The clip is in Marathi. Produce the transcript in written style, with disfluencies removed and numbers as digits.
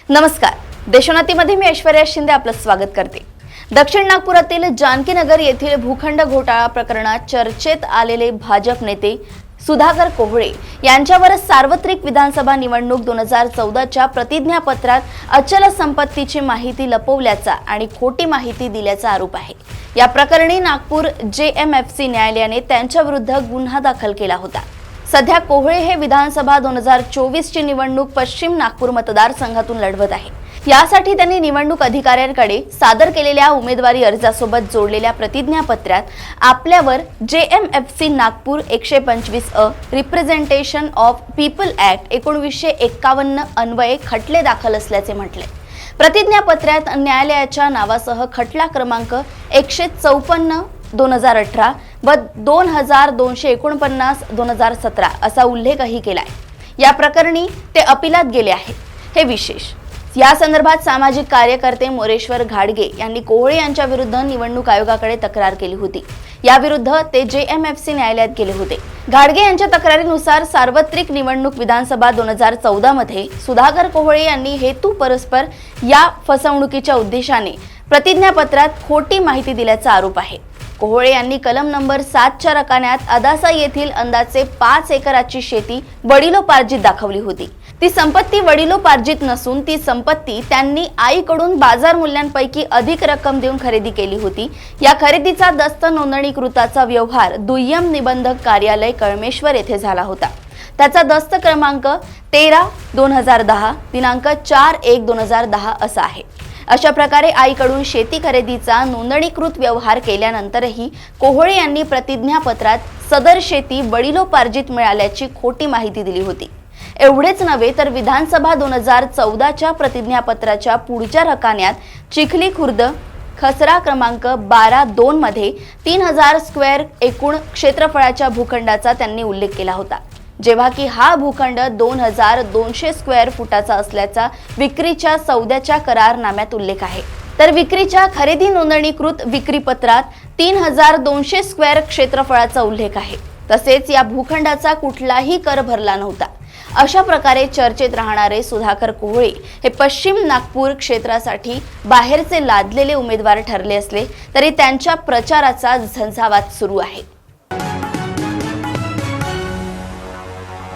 नमस्कार, देशोन्नतीमध्ये मी ऐश्वर्या शिंदे आपलं स्वागत करते। दक्षिण नागपुरातील जानकीनगर येथील भूखंड घोटाळा प्रकरणात चर्चेत आलेले भाजप नेते सुधाकर कोहळे यांच्यावर सार्वत्रिक विधानसभा निवडणूक 2014च्या प्रतिज्ञापत्रात अचल संपत्तीची माहिती लपवल्याचा आणि खोटी माहिती दिल्याचा आरोप आहे। या प्रकरणी नागपूर JMFC न्यायालयाने त्यांच्या विरुद्ध गुन्हा दाखल केला होता। सध्या कोहळे हे विधानसभा 2024 ची निवडणूक पश्चिम नागपूर मतदारसंघातून लढवत आहे। यासाठी त्यांनी निवडणूक अधिकाऱ्यांकडे सादर केलेल्या उमेदवारी अर्जासोबत जोडलेल्या प्रतिज्ञापत्रात आपल्यावर JMFC Nagpur 125 representation of people act 1951 अन्वये खटले दाखल असल्याचे म्हटले। प्रतिज्ञापत्रात न्यायालयाच्या नावासह खटला क्रमांक 154 2018 व 2249 2017 असा उल्लेखही केलाय। या प्रकरणी ते अपिलात गेले आहे। हे विशेष। या संदर्भात सामाजिक कार्यकर्ते मोरेश्वर घाडगे यांनी कोहळे यांच्या विरुद्ध निवडणूक आयोगाकडे तक्रार केली होती। या विरुद्ध ते JMFC न्यायालयात गेले होते। घाडगे यांच्या तक्रारीनुसार सार्वत्रिक निवडणूक विधानसभा 2014 मध्ये सुधाकर कोहळे यांनी हेतू परस्पर या फसवणुकीच्या उद्देशाने प्रतिज्ञापत्रात खोटी माहिती दिल्याचा आरोप आहे। कोहळे यांनी कलम नंबर 7च्या रकान्यात अदासा येथील अंदाजे 5 एकराची शेती वडिलोपार्जित दाखवली होती। ती संपत्ती वडिलोपार्जित नसून ती संपत्ती त्यांनी आईकडून बाजार मूल्यांपैकी अधिक रक्कम देऊन खरेदी केली होती। या खरेदीचा दस्त नोंदणीकृताचा व्यवहार दुय्यम निबंधक कार्यालय कळमेश्वर येथे झाला होता। त्याचा दस्त क्रमांक 13/2010 दिनांक 4/1/2010 असा आहे। अशा प्रकारे आईकडून शेती खरेदीचा नोंदणीकृत व्यवहार केल्यानंतरही कोहळे यांनी प्रतिज्ञापत्रात सदर शेती वडिलोपार्जित मिळाल्याची खोटी माहिती दिली होती। एवढेच नव्हे तर विधानसभा 2014च्या प्रतिज्ञापत्राच्या पुढच्या रकान्यात चिखली खुर्द खसरा क्रमांक 12/2 मध्ये 3000 स्क्वेअर एकूण क्षेत्रफळाच्या भूखंडाचा त्यांनी उल्लेख केला होता, जेव्हा की हा भूखंड 2200 स्क्वेअर फुटाचा असल्याचा विक्रीच्या सौद्याच्या करारनाम्यात उल्लेख आहे। तर विक्रीच्या खरेदी नोंदणीकृत विक्रीपत्रात 3200 स्क्वेअर क्षेत्रफळाचा उल्लेख आहे। तसेच या भूखंडाचा कुठलाही कर भरला नव्हता। अशा प्रकारे चर्चेत राहणारे सुधाकर कोहळे हे पश्चिम नागपूर क्षेत्रासाठी बाहेरचे लादलेले उमेदवार ठरले असले तरी त्यांच्या प्रचाराचा झंझावात सुरू आहे।